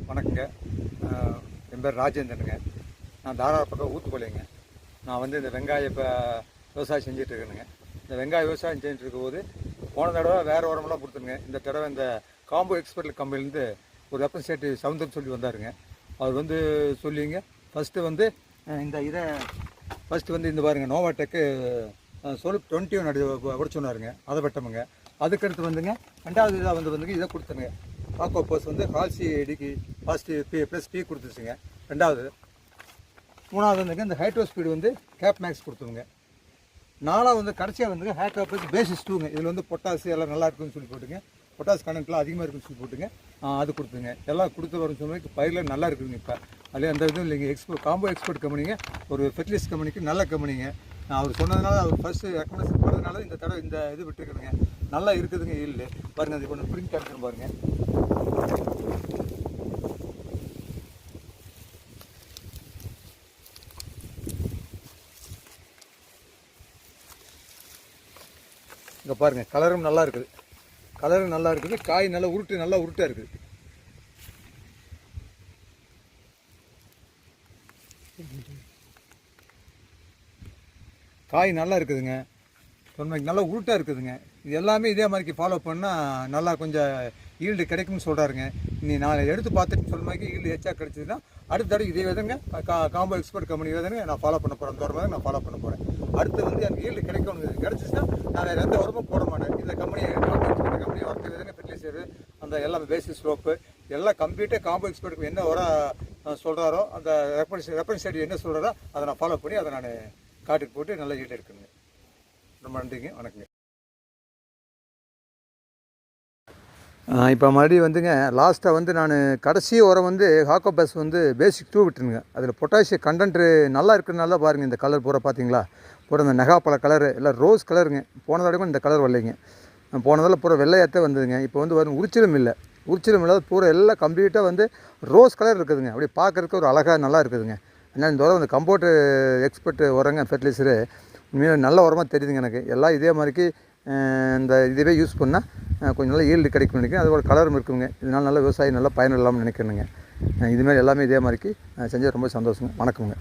வணக்கங்க. என் பேர் ராஜேந்திரனுங்க. நான் தாராள பக்கம் ஊத்துக்கொள்ளைங்க. நான் வந்து இந்த வெங்காய விவசாயம் செஞ்சுட்டு இருக்கேனுங்க. இந்த வெங்காய விவசாயம் செஞ்சுட்டு இருக்கும்போது போன தடவை வேறு உரமெல்லாம் கொடுத்துருங்க. இந்த தடவை இந்த காம்போ எக்ஸ்பர்ட் கம்பெனிலேருந்து ஒரு ரெப்ரசன்டேட்டிவ் சவுந்தர் சொல்லி வந்தாருங்க. அவர் வந்து சொல்லிங்க ஃபஸ்ட்டு வந்து இந்த பாருங்கள் நோவாடெக்கு சொல் 21 உடச்சு சொன்னாருங்க. அதை வெட்டமுங்க. அதுக்கடுத்து வந்துங்க ரெண்டாவது இதாக வந்துங்க இதை கொடுத்துருங்க. காக்கோபஸ் வந்து கால்சி டிக்கு பாசிட்டிவ் +P கொடுத்துச்சுங்க. ரெண்டாவது. மூணாவது வந்துங்க இந்த ஹைட்ரோ ஸ்பீடு வந்து கேப் மேக்ஸ் கொடுத்துருங்க. நாலாவது வந்து கடைசியாக வந்துங்க ஹேட்ரோபஸ் பேசிஸ் 2ங்க. இதில் வந்து பொட்டாசு எல்லாம் நல்லா இருக்குன்னு சொல்லி போட்டுங்க. பொட்டாஸ் கண்டென்ட்லாம் அதிகமாக இருக்குன்னு சொல்லி போட்டுங்க. அது கொடுத்துங்க. எல்லாம் கொடுத்து வரும் சொல்லி பயிரில் நல்லா இருக்குதுங்க. இப்போ அதில் அந்த இதுவும் இல்லைங்க. காம்போ எக்ஸ்போர்ட் கம்பெனிங்க, ஒரு ஃபெர்டிலைஸ் கம்பெனிக்கு நல்ல கம்பெனிங்க. அவர் சொன்னதுனால அவர் ஃபஸ்ட்டு ரெக்கமெண்டேஷன் பண்ணதுனால இந்த தடவை இந்த இது விட்டுருக்குதுங்க. நல்லா இருக்குதுங்க. இல்லை பாருங்கள், அது கொஞ்சம் பிரிண்ட் எடுத்துன்னு பாருங்கள். இங்கே பாருங்கள், கலரும் நல்லா இருக்குது. காய் நல்லா உருட்டாக இருக்குது. காய் நல்லா இருக்குதுங்க. சொன்னைக்கு நல்லா உருட்டாக இருக்குதுங்க. இது எல்லாமே இதே மாதிரி ஃபாலோ பண்ணால் நல்லா கொஞ்சம் ஈல்டு கிடைக்கும்னு சொல்கிறாருங்க. நீ நான் எடுத்து பார்த்துட்டு சொல்ல மாதிரி ஈல்டு எச்சா கிடைச்சதுன்னா அடுத்த தடவை இதே விதங்க காம்போ எக்ஸ்போர்ட் கம்பெனி விதங்க நான் ஃபாலோ பண்ண போகிறேன். அந்த உரமாக நான் ஃபாலோ பண்ண போகிறேன். அடுத்து வந்து எனக்கு ஈல்டு கிடைச்சிச்சுன்னா நான் வேறு எந்த உரமும் போட மாட்டேன். இந்த கம்பெனி ஒர்க்கு விதங்க ஃபெர்டிலைசரு அந்த எல்லாம் பேசிஸ் ஸ்லோப்பு எல்லாம் கம்ப்ளீட்டாக காம்போ எக்ஸ்போர்ட்டுக்கு என்ன உரம் சொல்கிறாரோ அந்த ரெப்ரசன்டேட்டிவ் என்ன சொல்கிறாரோ அதை நான் ஃபாலோ பண்ணி அதை நான் காட்டுக்கு போட்டு நல்லா ஈல்டு எடுக்கணுங்க. ரொம்ப நன்றிங்க. வணக்கங்க. இப்போ மறுபடியும் வந்துங்க லாஸ்ட்டாக வந்து நான் கடைசி உரம் வந்து காக்கோபஸ் வந்து பேசிக் 2 விட்டுருங்க. அதில் பொட்டாசியம் கண்டென்ட்டு நல்லா இருக்கிறதுனால தான் பாருங்கள். இந்த கலர் பூரா பார்த்தீங்களா, பூரா இந்த நெகாப்பழ கலரு எல்லாம் ரோஸ் கலருங்க. போன தடவை இந்த கலர் வரலைங்க. போனதில் பூரா வெள்ளையாத்தே வந்ததுங்க. இப்போ வந்து வரும் உரிச்சிலும் இல்லாத பூரா எல்லாம் கம்ப்ளீட்டாக வந்து ரோஸ் கலர் இருக்குதுங்க. அப்படியே பார்க்குறதுக்கு ஒரு அழகாக நல்லா இருக்குதுங்க. அதனால் இந்த உரம் இந்த கம்போர்ட்டு எக்ஸ்பர்ட் உரங்க ஃபெர்டிலைசரு உண்மையாக நல்ல உரமாக தெரியுதுங்க எனக்கு. எல்லாம் இதே மாதிரிக்கு இந்த இதுவே யூஸ் பண்ணால் கொஞ்சம் நல்லா ஈல்டு கிடைக்கும்னு நினைக்கிறேன். அதோட கலரும் இருக்குங்க. இதனால் நல்ல விவசாயம் நல்லா பயனில்லாமல் நினைக்கிறேனுங்க. இதுமாதிரி எல்லாமே இதே மாதிரிக்கு செஞ்சால் ரொம்ப சந்தோஷங்க. வணக்கங்க.